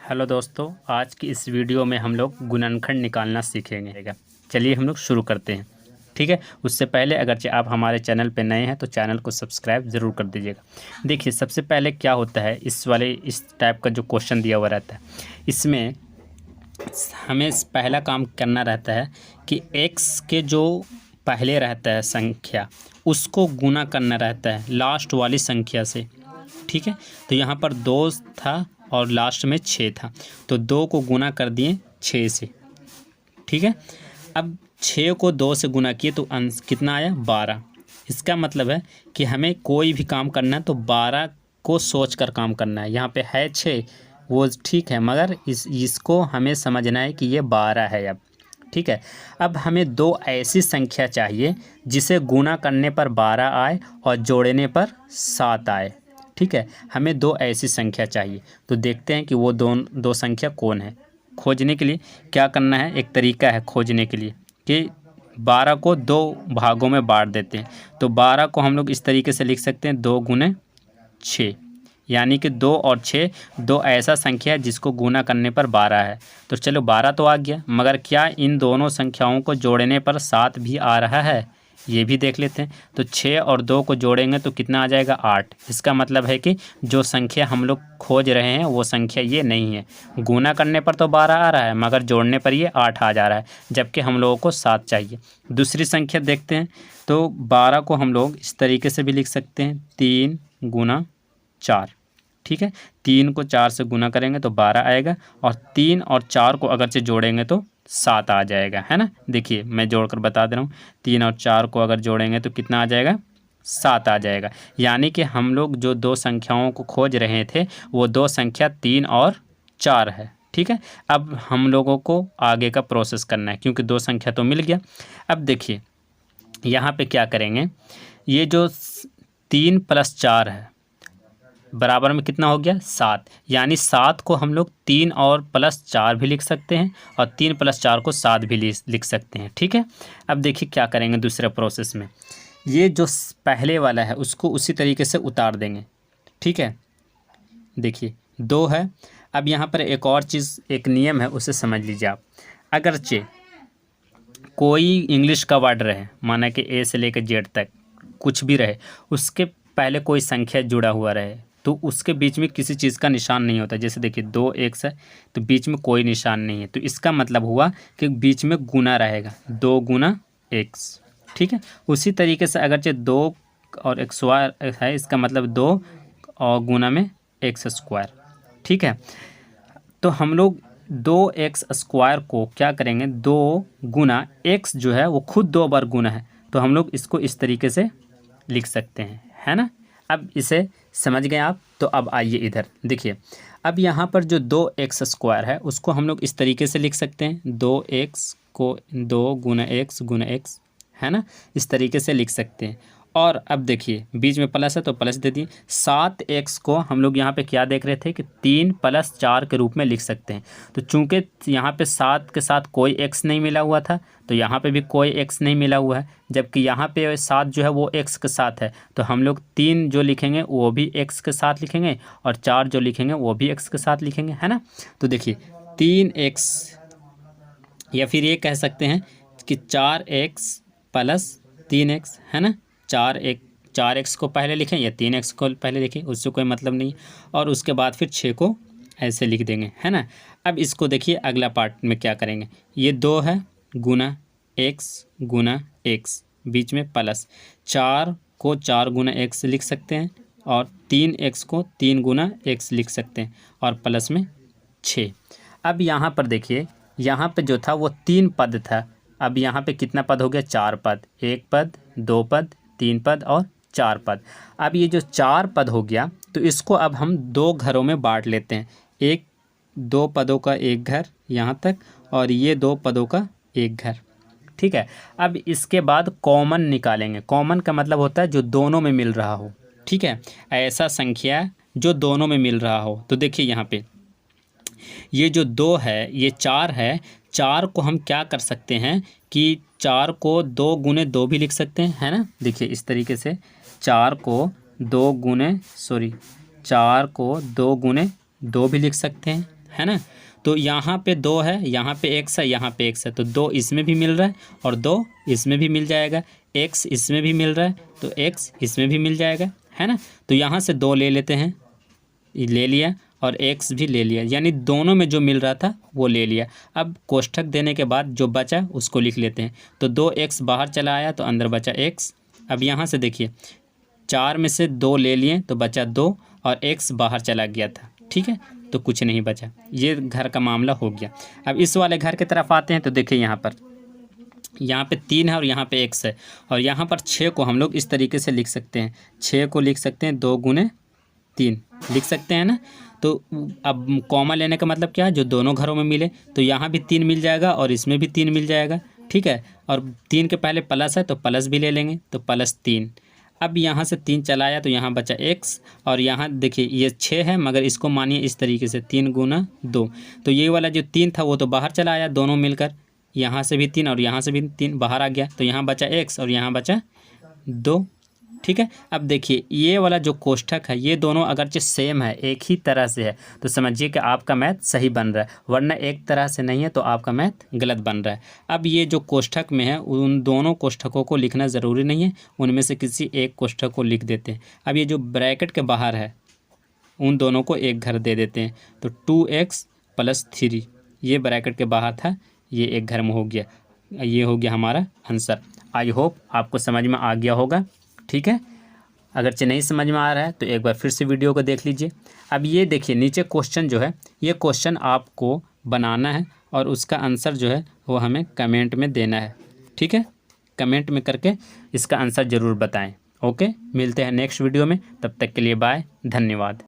Hello दोस्तों, आज की इस वीडियो में हम लोग गुणनखंड निकालना सीखेंगे। चलिए हम लोग शुरू करते हैं। ठीक है, उससे पहले अगरचे आप हमारे चैनल पर नए हैं तो चैनल को सब्सक्राइब ज़रूर कर दीजिएगा। देखिए, सबसे पहले क्या होता है, इस टाइप का जो क्वेश्चन दिया हुआ रहता है, इसमें हमें पहला काम करना रहता है कि एक्स के जो पहले रहता है संख्या, उसको गुना करना रहता है लास्ट वाली संख्या से। ठीक है, तो यहाँ पर 2 था और लास्ट में 6 था, तो 2 को गुना कर दिए 6 से। ठीक है, अब 6 को 2 से गुना किए तो अंश कितना आया, 12। इसका मतलब है कि हमें कोई भी काम करना है तो 12 को सोच कर काम करना है। यहाँ पे है 6, वो ठीक है, मगर इसको हमें समझना है कि ये 12 है अब। ठीक है, अब हमें 2 ऐसी संख्या चाहिए जिसे गुना करने पर 12 आए और जोड़ने पर 7 आए। ठीक है, हमें 2 ऐसी संख्या चाहिए, तो देखते हैं कि वो दो संख्या कौन है। खोजने के लिए क्या करना है, एक तरीका है खोजने के लिए कि 12 को 2 भागों में बांट देते हैं। तो 12 को हम लोग इस तरीके से लिख सकते हैं, 2 गुने 6, यानी कि 2 और 6 2 ऐसा संख्या है जिसको गुना करने पर 12 है। तो चलो 12 तो आ गया, मगर क्या इन दोनों संख्याओं को जोड़ने पर 7 भी आ रहा है, ये भी देख लेते हैं। तो 6 और 2 को जोड़ेंगे तो कितना आ जाएगा, 8। इसका मतलब है कि जो संख्या हम लोग खोज रहे हैं वो संख्या ये नहीं है। गुना करने पर तो 12 आ रहा है, मगर जोड़ने पर ये 8 आ जा रहा है, जबकि हम लोगों को 7 चाहिए। दूसरी संख्या देखते हैं, तो 12 को हम लोग इस तरीके से भी लिख सकते हैं, 3 गुना 4। ठीक है, 3 को 4 से गुना करेंगे तो 12 आएगा, और 3 और 4 को अगर से जोड़ेंगे तो 7 आ जाएगा, है ना। देखिए मैं जोड़कर बता दे रहा हूँ, 3 और 4 को अगर जोड़ेंगे तो कितना आ जाएगा, 7 आ जाएगा। यानी कि हम लोग जो 2 संख्याओं को खोज रहे थे वो 2 संख्या 3 और 4 है। ठीक है, अब हम लोगों को आगे का प्रोसेस करना है, क्योंकि 2 संख्या तो मिल गया। अब देखिए यहाँ पे क्या करेंगे, ये जो 3 + 4 है बराबर में कितना हो गया, 7। यानी 7 को हम लोग 3 और +4 भी लिख सकते हैं, और 3 + 4 को 7 भी लिख सकते हैं। ठीक है, अब देखिए क्या करेंगे दूसरे प्रोसेस में, ये जो पहले वाला है उसको उसी तरीके से उतार देंगे। ठीक है, देखिए 2 है। अब यहाँ पर एक और चीज़, एक नियम है, उसे समझ लीजिए आप। अगरचे कोई इंग्लिश का वर्ड रहे, माना कि ए से लेकर जेड तक कुछ भी रहे, उसके पहले कोई संख्या जुड़ा हुआ रहे, तो उसके बीच में किसी चीज़ का निशान नहीं होता। जैसे देखिए 2 एक्स है तो बीच में कोई निशान नहीं है, तो इसका मतलब हुआ कि बीच में गुना रहेगा, 2 गुना एक्स। ठीक है, उसी तरीके से अगरचे 2 और एक्स स्क्वायर है, इसका मतलब 2 और गुना में एक्स स्क्वायर। ठीक है, तो हम लोग 2x² को क्या करेंगे, 2 गुना एक्स जो है वो खुद 2 बार गुना है, तो हम लोग इसको इस तरीके से लिख सकते हैं, है ना। अब इसे समझ गए आप, तो अब आइए इधर देखिए। अब यहाँ पर जो 2x² है उसको हम लोग इस तरीके से लिख सकते हैं, 2x को 2 गुना एक्स, है ना, इस तरीके से लिख सकते हैं। और अब देखिए बीच में प्लस है तो प्लस दे दिए। 7x को हम लोग यहाँ पे क्या देख रहे थे कि 3 + 4 के रूप में लिख सकते हैं। तो चूंकि यहाँ पे 7 के साथ कोई x नहीं मिला हुआ था, तो यहाँ पे भी कोई x नहीं मिला हुआ है, जबकि यहाँ पे 7 जो है वो x के साथ है, तो हम लोग 3 जो लिखेंगे वो भी x के साथ लिखेंगे, और 4 जो लिखेंगे वो भी x के साथ लिखेंगे, है ना। तो देखिए 3x, या फिर ये कह सकते हैं कि 4x + 3x, है ना। 4x को पहले लिखें या 3x को पहले लिखें, उससे कोई मतलब नहीं, और उसके बाद फिर 6 को ऐसे लिख देंगे, है ना। अब इसको देखिए अगला पार्ट में क्या करेंगे, ये 2 है गुना x, बीच में प्लस, 4 को 4 गुना x लिख सकते हैं, और 3x को 3 गुना x लिख सकते हैं, और प्लस में 6। अब यहाँ पर देखिए, यहाँ पे जो था वो 3 पद था, अब यहाँ पे कितना पद हो गया, 4 पद, 1 पद, 2 पद, 3 पद और 4 पद। अब ये जो 4 पद हो गया, तो इसको अब हम 2 घरों में बांट लेते हैं, 2 पदों का एक घर यहाँ तक, और ये 2 पदों का एक घर। ठीक है, अब इसके बाद कॉमन निकालेंगे। कॉमन का मतलब होता है जो दोनों में मिल रहा हो। ठीक है, ऐसा संख्या जो दोनों में मिल रहा हो। तो देखिए यहाँ पे ये जो 2 है, ये 4 है, 4 को हम क्या कर सकते हैं कि 4 को 2 गुने 2 भी लिख सकते हैं, है ना। देखिए इस तरीके से 4 को 2 गुने 2 भी लिख सकते हैं, है ना। तो यहाँ पे 2 है, यहाँ पे x है, यहाँ पे x है, तो 2 इसमें भी मिल रहा है और 2 इसमें भी मिल जाएगा, x इसमें भी मिल रहा है तो x इसमें भी मिल जाएगा, है ना। तो यहाँ से 2 ले लेते हैं, ये ले लिया और x भी ले लिया, यानी दोनों में जो मिल रहा था वो ले लिया। अब कोष्ठक देने के बाद जो बचा उसको लिख लेते हैं। तो 2x बाहर चला आया तो अंदर बचा x। अब यहाँ से देखिए 4 में से 2 ले लिए तो बचा 2 और x बाहर चला गया था, ठीक है, तो कुछ नहीं बचा। ये घर का मामला हो गया। अब इस वाले घर की तरफ आते हैं तो देखिए यहाँ पे 3 है और यहाँ पे x है और यहाँ पर 6 को हम लोग इस तरीके से लिख सकते हैं, 6 को लिख सकते हैं 2 गुने 3 लिख सकते हैं ना। तो अब कॉमा लेने का मतलब क्या है, जो दोनों घरों में मिले, तो यहाँ भी 3 मिल जाएगा और इसमें भी 3 मिल जाएगा, ठीक है। और 3 के पहले प्लस है तो प्लस भी ले लेंगे, तो +3। अब यहाँ से 3 चलाया तो यहाँ बचा x और यहाँ देखिए ये 6 है, मगर इसको मानिए इस तरीके से 3 गुना 2, तो ये वाला जो 3 था वो तो बाहर चला आया, दोनों मिलकर यहाँ से भी 3 और यहाँ से भी 3 बाहर आ गया, तो यहाँ बचा x और यहाँ बचा 2, ठीक है। अब देखिए ये वाला जो कोष्ठक है ये दोनों अगरचे सेम है, एक ही तरह से है, तो समझिए कि आपका मैथ सही बन रहा है, वरना एक तरह से नहीं है तो आपका मैथ गलत बन रहा है। अब ये जो कोष्ठक में है उन दोनों कोष्ठकों को लिखना ज़रूरी नहीं है, उनमें से किसी एक कोष्ठक को लिख देते हैं। अब ये जो ब्रैकेट के बाहर है उन दोनों को एक घर दे देते हैं, तो 2x + 3 ये ब्रैकेट के बाहर था, ये एक घर में हो गया, ये हो गया हमारा आंसर। आई होप आपको समझ में आ गया होगा, ठीक है। अगरचे नहीं समझ में आ रहा है तो एक बार फिर से वीडियो को देख लीजिए। अब ये देखिए नीचे क्वेश्चन जो है, ये क्वेश्चन आपको बनाना है और उसका आंसर जो है वो हमें कमेंट में देना है, ठीक है। कमेंट में करके इसका आंसर ज़रूर बताएं। ओके, मिलते हैं नेक्स्ट वीडियो में, तब तक के लिए बाय, धन्यवाद।